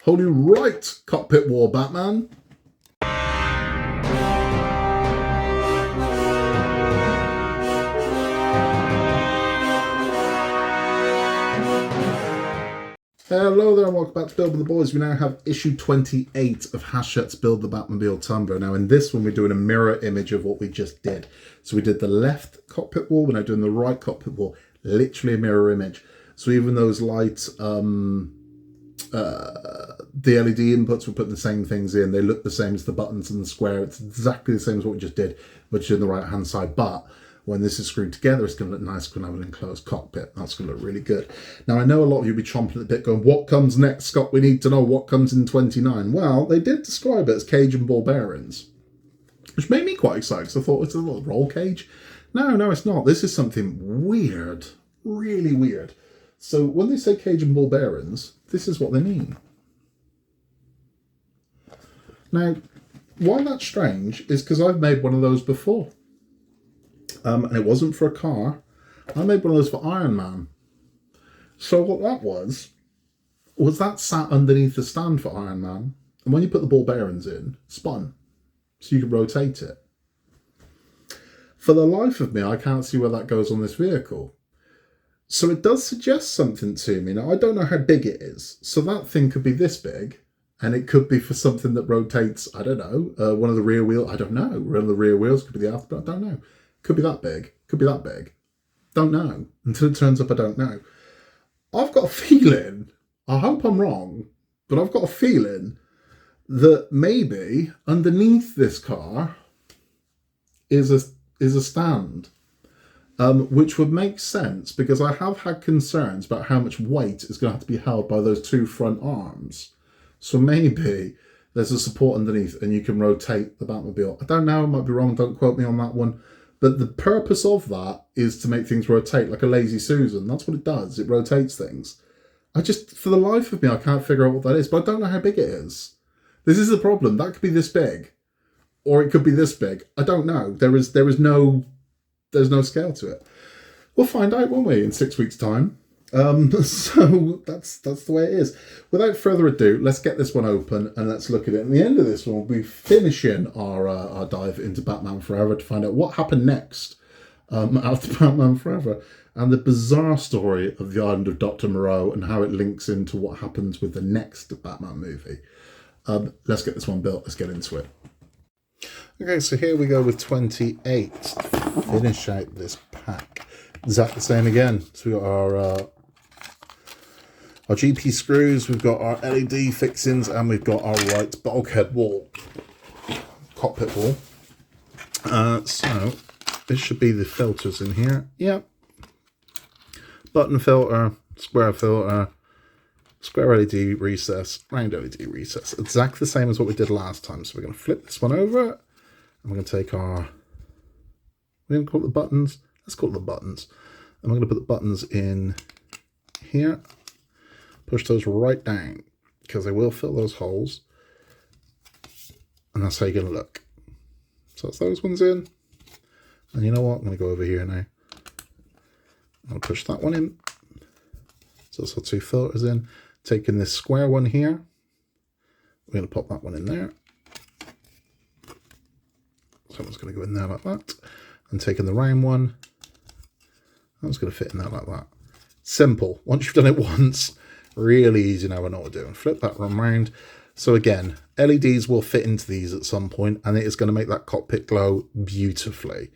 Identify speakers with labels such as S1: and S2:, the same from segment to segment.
S1: Holy right, cockpit war, Batman. Hello there and welcome back to Build with the Boys. We now have issue 28 of Hachette's Build the Batmobile Tumbler. Now in this one we're doing a mirror image of what we just did. So we did the left cockpit wall, we're now doing the right cockpit wall. Literally a mirror image. So even those lights, the LED inputs, we're putting the same things in. They look the same as the buttons and the square. It's exactly the same as what we just did, but just in the right hand side. But when this is screwed together, it's going to look nice. It's going to have an enclosed cockpit. That's going to look really good. Now, I know a lot of you will be chomping at the bit going, what comes next, Scott? We need to know what comes in 29. Well, they did describe it as cage and ball bearings, which made me quite excited because I thought it's a little roll cage. No, it's not. This is something weird, really weird. So when they say cage and ball bearings, this is what they mean. Now, why that's strange is because I've made one of those before. And it wasn't for a car. I made one of those for Iron Man. So what that was that sat underneath the stand for Iron Man. And when you put the ball bearings in, spun. So you can rotate it. For the life of me, I can't see where that goes on this vehicle. So it does suggest something to me. Now, I don't know how big it is. So that thing could be this big. And it could be for something that rotates, I don't know, one of the rear wheels. I don't know. One of the rear wheels could be the after. I don't know. Could be that big. Could be that big. Don't know. Until it turns up, I don't know. I've got a feeling, I hope I'm wrong, but I've got a feeling that maybe underneath this car is a stand, which would make sense because I have had concerns about how much weight is going to have to be held by those two front arms. So maybe there's a support underneath and you can rotate the Batmobile. I don't know, I might be wrong, don't quote me on that one. But the purpose of that is to make things rotate like a lazy Susan. That's what it does, it rotates things. I just, for the life of me, I can't figure out what that is, but I don't know how big it is. This is the problem, that could be this big. Or it could be this big. I don't know. There's no scale to it. We'll find out, won't we, in 6 weeks' time. So that's the way it is. Without further ado, let's get this one open and let's look at it. At the end of this one, we'll be finishing our dive into Batman Forever to find out what happened next after Batman Forever and the bizarre story of the island of Dr. Moreau and how it links into what happens with the next Batman movie. Let's get this one built. Let's get into it. Okay, so here we go with 28. Finish out this pack. Exactly the same again. So we got our GP screws, we've got our LED fixings, and we've got our right bulkhead wall, cockpit wall. So this should be the filters in here. Yep. Button filter, square LED recess, round LED recess. Exactly the same as what we did last time. So we're going to flip this one over, and we're going to take our, we're going to call it the buttons. Let's call it the buttons. And we're going to put the buttons in here. Push those right down because they will fill those holes. And that's how you're going to look. So that's those ones in. And you know what? I'm going to go over here now. I'm going to push that one in. So that's our two filters in. Taking this square one here. We're going to pop that one in there. So I'm just going to go in there like that. And taking the round one. That's going to fit in there like that. Simple. Once you've done it once, really easy now I know what to do. And flip that one round. So again, LEDs will fit into these at some point, and it is going to make that cockpit glow beautifully.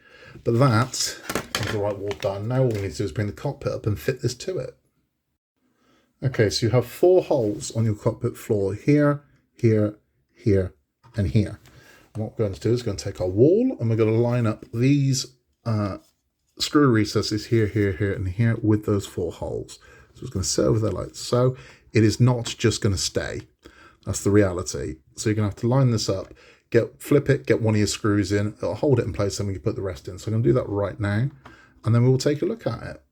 S1: But that is the right wall done. Now all we need to do is bring the cockpit up and fit this to it. Okay, so you have 4 holes on your cockpit floor here, here, here, and here. And what we're going to do is we're going to take our wall and we're going to line up these screw recesses here, here, here, and here with those 4 holes. So it's going to sit over there like so. It is not just going to stay. That's the reality. So you're going to have to line this up, flip it, get one of your screws in, it'll hold it in place, and we can put the rest in. So I'm going to do that right now, and then we'll take a look at it.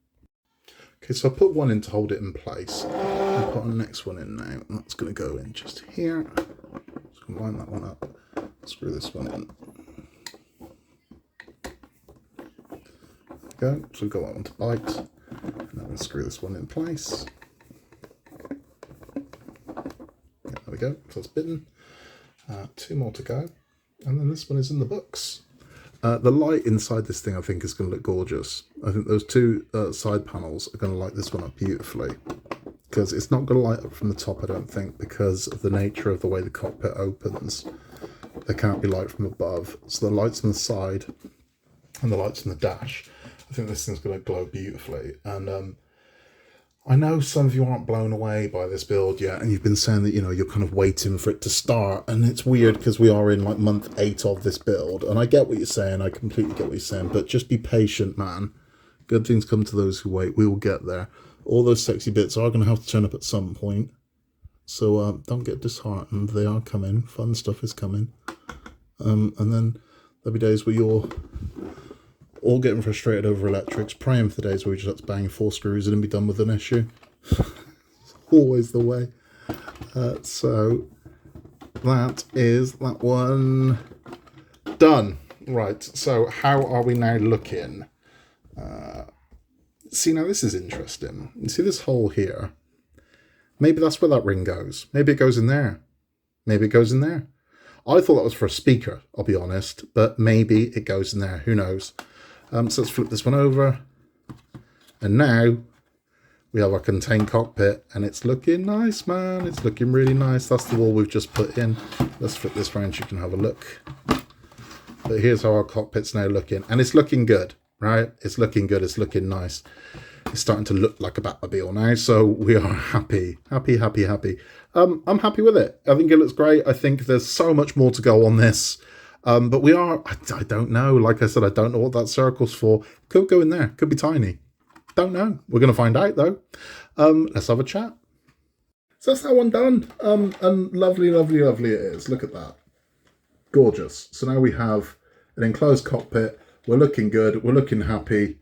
S1: Okay, so I put one in to hold it in place. I'll put the next one in now, and that's going to go in just here. Just going to line that one up, screw this one in. Go. So we've got that one to bite, and then we'll screw this one in place. Get we go. So it's bitten. 2 more to go. And then this one is in the books. The light inside this thing, I think, is going to look gorgeous. I think those 2 side panels are going to light this one up beautifully. Because it's not going to light up from the top, I don't think, because of the nature of the way the cockpit opens. There can't be light from above. So the lights on the side and the lights on the dash, I think this thing's going to glow beautifully. And I know some of you aren't blown away by this build yet, and you've been saying that, you know, you're kind of waiting for it to start, and it's weird because we are in like month 8 of this build, and I get what you're saying, I completely get what you're saying, but just be patient, man. Good things come to those who wait. We will get there. All those sexy bits are going to have to turn up at some point, so don't get disheartened. They are coming. Fun stuff is coming. And then there'll be days where you're all getting frustrated over electrics, praying for the days where we just have to bang 4 screws in and be done with an issue. It's always the way. So that is that one done. Right, so how are we now looking? See, now this is interesting. You see this hole here? Maybe that's where that ring goes. Maybe it goes in there. Maybe it goes in there. I thought that was for a speaker, I'll be honest, but maybe it goes in there. Who knows? So let's flip this one over. And now we have our contained cockpit, and it's looking nice, man. It's looking really nice. That's the wall we've just put in. Let's flip this around so you can have a look. But here's how our cockpit's now looking. And it's looking good, right? It's looking good. It's looking nice. It's starting to look like a Batmobile now. So we are happy. Happy, happy, happy. I'm happy with it. I think it looks great. I think there's so much more to go on this. But we are, I don't know. Like I said, I don't know what that circle's for. Could go in there. Could be tiny. Don't know. We're going to find out, though. Let's have a chat. So that's that one done. And lovely, lovely, lovely it is. Look at that. Gorgeous. So now we have an enclosed cockpit. We're looking good. We're looking happy.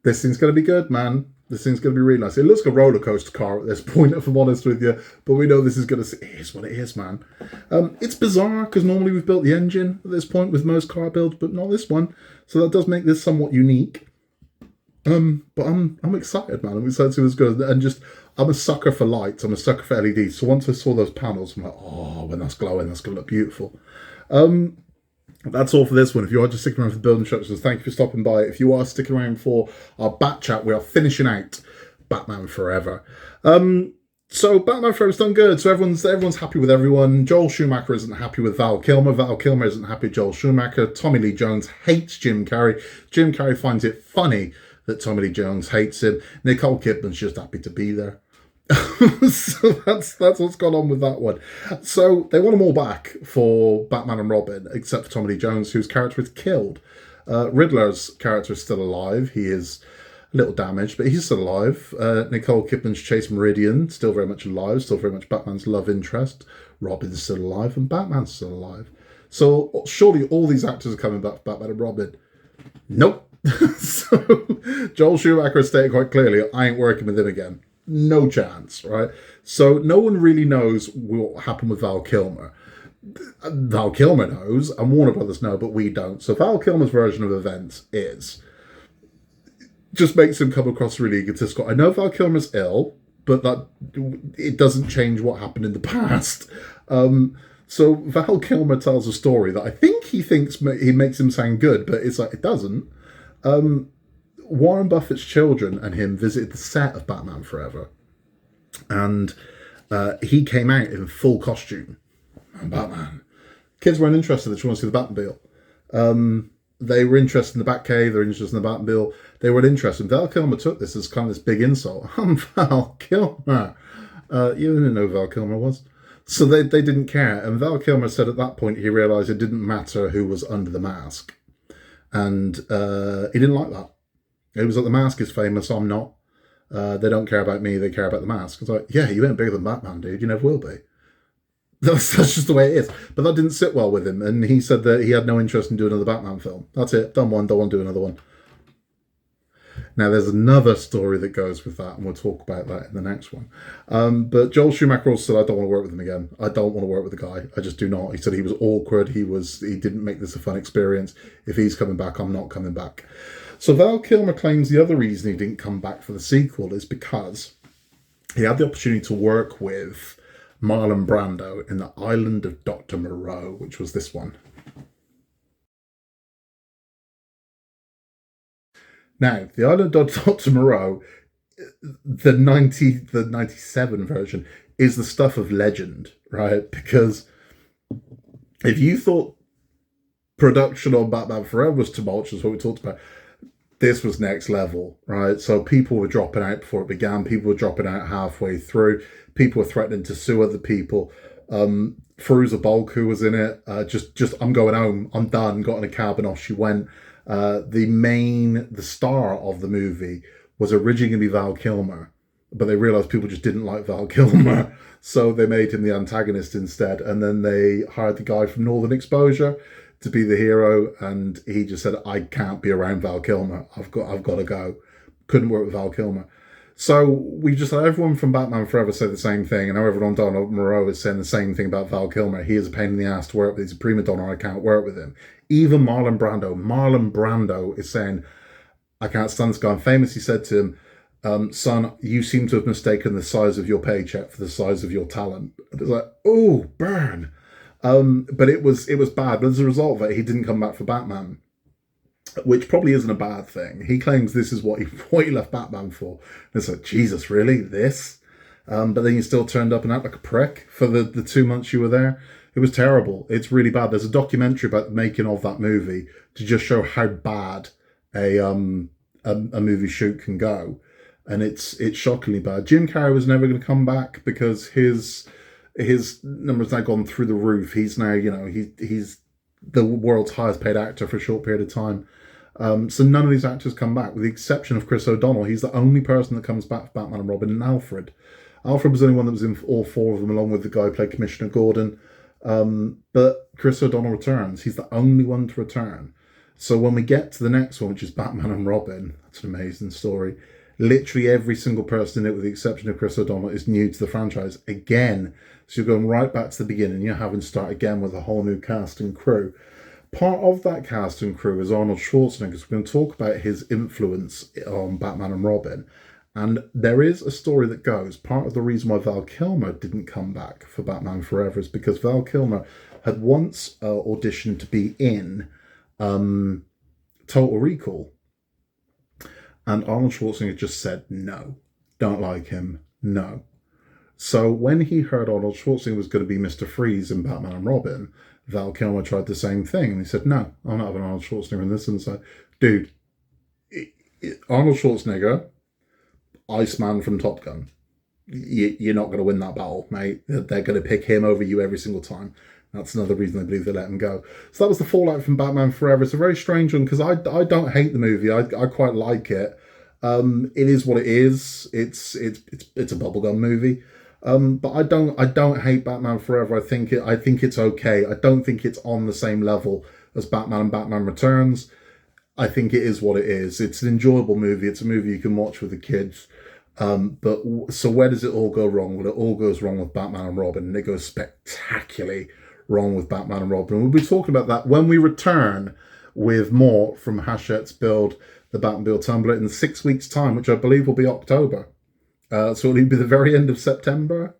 S1: This thing's going to be good, man. This thing's going to be really nice. It looks like a roller coaster car at this point, if I'm honest with you. But we know this is going to... It is what it is, man. It's bizarre, because normally we've built the engine at this point with most car builds, but not this one. So that does make this somewhat unique. But I'm excited, man. I'm excited to see what's good. And just... I'm a sucker for lights. I'm a sucker for LEDs. So once I saw those panels, I'm like, oh, when that's glowing, that's going to look beautiful. That's all for this one. If you are just sticking around for the build instructions, thank you for stopping by. If you are sticking around for our Bat Chat, we are finishing out Batman Forever. So Batman Forever's done good. So everyone's happy with everyone. Joel Schumacher isn't happy with Val Kilmer. Val Kilmer isn't happy with Joel Schumacher. Tommy Lee Jones hates Jim Carrey. Jim Carrey finds it funny that Tommy Lee Jones hates him. Nicole Kidman's just happy to be there. So that's what's gone on with that one. So they want them all back for Batman and Robin, except for Tommy Lee Jones, whose character is killed. Riddler's character is still alive. He is a little damaged, but he's still alive. Nicole Kidman's Chase Meridian, still very much alive, still very much Batman's love interest. Robin's still alive, and Batman's still alive. So surely all these actors are coming back for Batman and Robin. Nope. So Joel Schumacher has stated quite clearly, I ain't working with him again. No chance, right? So no one really knows what happened with Val Kilmer. Val Kilmer knows, and Warner Brothers know, but we don't. So Val Kilmer's version of events is... just makes him come across really egotistical. I know Val Kilmer's ill, but that it doesn't change what happened in the past. So Val Kilmer tells a story that I think he makes him sound good, but it's like, it doesn't. Warren Buffett's children and him visited the set of Batman Forever. And he came out in full costume. I'm Batman. Kids weren't interested. They just want to see the Batmobile. They were interested in the Batcave. They were interested in the Batmobile. They weren't interested. Val Kilmer took this as kind of this big insult. I'm Val Kilmer. You didn't know who Val Kilmer was. So they didn't care. And Val Kilmer said at that point he realised it didn't matter who was under the mask. And he didn't like that. It was like, the mask is famous, I'm not. They don't care about me, they care about the mask. It's like, yeah, you ain't bigger than Batman, dude. You never will be. That's just the way it is. But that didn't sit well with him. And he said that he had no interest in doing another Batman film. That's it. Done one, don't want to do another one. Now, there's another story that goes with that, and we'll talk about that in the next one. But Joel Schumacher also said, I don't want to work with him again. I don't want to work with the guy. I just do not. He said he was awkward. He didn't make this a fun experience. If he's coming back, I'm not coming back. So Val Kilmer claims the other reason he didn't come back for the sequel is because he had the opportunity to work with Marlon Brando in The Island of Dr. Moreau, which was this one. Now, The Island of Dr. Moreau, the 97 version, is the stuff of legend, right? Because if you thought production on Batman Forever was tumultuous, what we talked about, this was next level, right? So people were dropping out before it began. People were dropping out halfway through. People were threatening to sue other people. Fairuza Balk, who was in it, just I'm going home. I'm done. Got in a cab and off she went. The star of the movie was originally going to be Val Kilmer, but they realized people just didn't like Val Kilmer, so they made him the antagonist instead. And then they hired the guy from Northern Exposure to be the hero, and he just said, I can't be around Val Kilmer. I've got to go. Couldn't work with Val Kilmer. So we just had everyone from Batman Forever say the same thing, and now everyone on Donald Moreau is saying the same thing about Val Kilmer. He is a pain in the ass to work with. He's a prima donna. I can't work with him. Even Marlon Brando is saying, I can't stand this guy. And famously said to him, son, you seem to have mistaken the size of your paycheck for the size of your talent. And it's like, oh, burn. But it was bad. But as a result of it, he didn't come back for Batman, which probably isn't a bad thing. He claims this is what he left Batman for. And it's like, Jesus, really? This? But then you still turned up and act like a prick for the 2 months you were there. It was terrible. It's really bad. There's a documentary about the making of that movie to just show how bad a movie shoot can go. And it's shockingly bad. Jim Carrey was never going to come back because his numbers now gone through the roof. He's now, he's the world's highest paid actor for a short period of time. So none of these actors come back, with the exception of Chris O'Donnell. He's the only person that comes back for Batman and Robin, and Alfred. Alfred was the only one that was in all four of them, along with the guy who played Commissioner Gordon. But Chris O'Donnell returns. He's the only one to return. So when we get to the next one, which is Batman and Robin, that's an amazing story. Literally every single person in it, with the exception of Chris O'Donnell, is new to the franchise again. So you're going right back to the beginning. You're having to start again with a whole new cast and crew. Part of that cast and crew is Arnold Schwarzenegger. So we're going to talk about his influence on Batman and Robin. And there is a story that goes, part of the reason why Val Kilmer didn't come back for Batman Forever is because Val Kilmer had once auditioned to be in Total Recall. And Arnold Schwarzenegger just said, no, don't like him, no. So when he heard Arnold Schwarzenegger was going to be Mr. Freeze in Batman and Robin, Val Kilmer tried the same thing. And he said, no, I'm not having Arnold Schwarzenegger in this. And so, dude, Arnold Schwarzenegger, Iceman from Top Gun, you're not going to win that battle, mate. They're going to pick him over you every single time. That's another reason I believe they let him go. So that was the fallout from Batman Forever. It's a very strange one because I don't hate the movie. I quite like it. It is what it is. It's a bubblegum movie. But I don't hate Batman Forever. I think it's okay. I don't think it's on the same level as Batman and Batman Returns. I think it is what it is. It's an enjoyable movie. It's a movie you can watch with the kids. But so where does it all go wrong? Well, it all goes wrong with Batman and Robin, and it goes spectacularly wrong with Batman and Robin. We'll be talking about that when we return with more from Hachette's build, the Batmobile Tumbler, in 6 weeks' time, which I believe will be October. So it'll be the very end of September,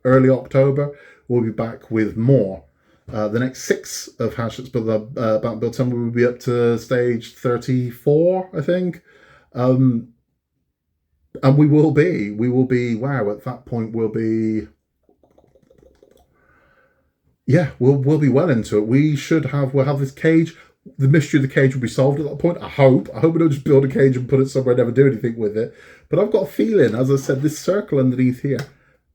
S1: early October. We'll be back with more. The next 6 of Hachette's build, the Batmobile Tumbler, will be up to stage 34, I think. And we will be, wow, at that point we'll be, yeah, we'll be well into it. We'll have this cage. The mystery of the cage will be solved at that point. I hope we don't just build a cage and put it somewhere and never do anything with it. But I've got a feeling, as I said, this circle underneath here,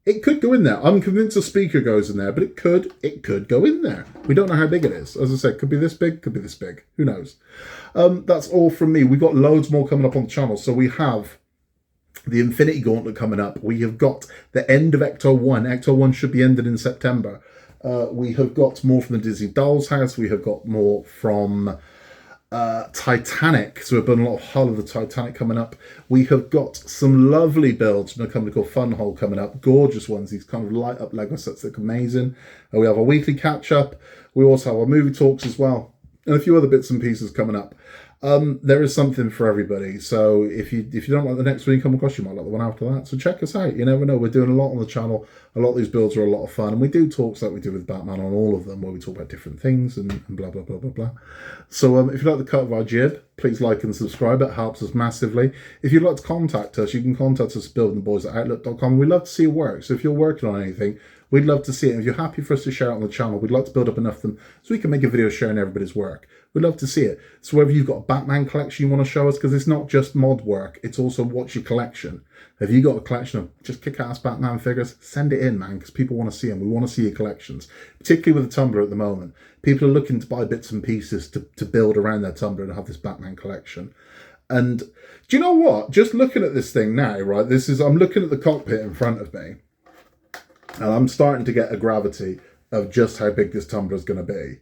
S1: it could go in there. I'm convinced a speaker goes in there, but it could go in there. We don't know how big it is. As I said, could be this big, could be this big. Who knows? That's all from me. We've got loads more coming up on the channel. So we have the Infinity Gauntlet coming up. We have got the end of Ecto 1. Ecto 1 should be ended in September. We have got more from the Disney Dolls House. We have got more from Titanic. So we've done a lot of Hull of the Titanic coming up. We have got some lovely builds from a company called Funhole coming up. Gorgeous ones. These kind of light up Lego sets that look amazing. We have a weekly catch up. We also have our movie talks as well. And a few other bits and pieces coming up. There is something for everybody. So if you don't like the next one you come across, you might like the one after that. So check us out. You never know. We're doing a lot on the channel. A lot of these builds are a lot of fun. And we do talks like we do with Batman on all of them, where we talk about different things and blah, blah, blah, blah, blah. So if you like the cut of our jib, please like and subscribe. It helps us massively. If you'd like to contact us, you can contact us at buildingtheboys@outlook.com. We'd love to see your work. So if you're working on anything, we'd love to see it. And if you're happy for us to share it on the channel, we'd like to build up enough of them so we can make a video sharing everybody's work. We'd love to see it. So whether you've got a Batman collection you want to show us, because it's not just mod work, it's also what's your collection. Have you got a collection of just kick-ass Batman figures? Send it in, man, because people want to see them. We want to see your collections, particularly with the Tumbler at the moment. People are looking to buy bits and pieces to build around their Tumbler and have this Batman collection. And do you know what? Just looking at this thing now, right, I'm looking at the cockpit in front of me, and I'm starting to get a gravity of just how big this Tumbler is going to be.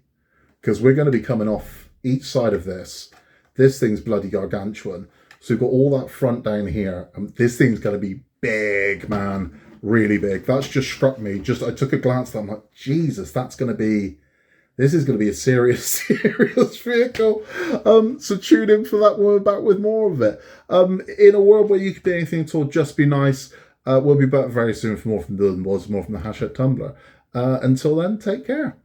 S1: Because we're going to be coming off each side of this. This thing's bloody gargantuan. So we've got all that front down here. And this thing's going to be big, man. Really big. That's just struck me. I took a glance at that. I'm like, Jesus, this is going to be a serious, serious vehicle. So tune in for that. We're back with more of it. In a world where you could be anything at all, just be nice. We'll be back very soon for more from Building Boys, more from the Hachette Tumbler. Until then, take care.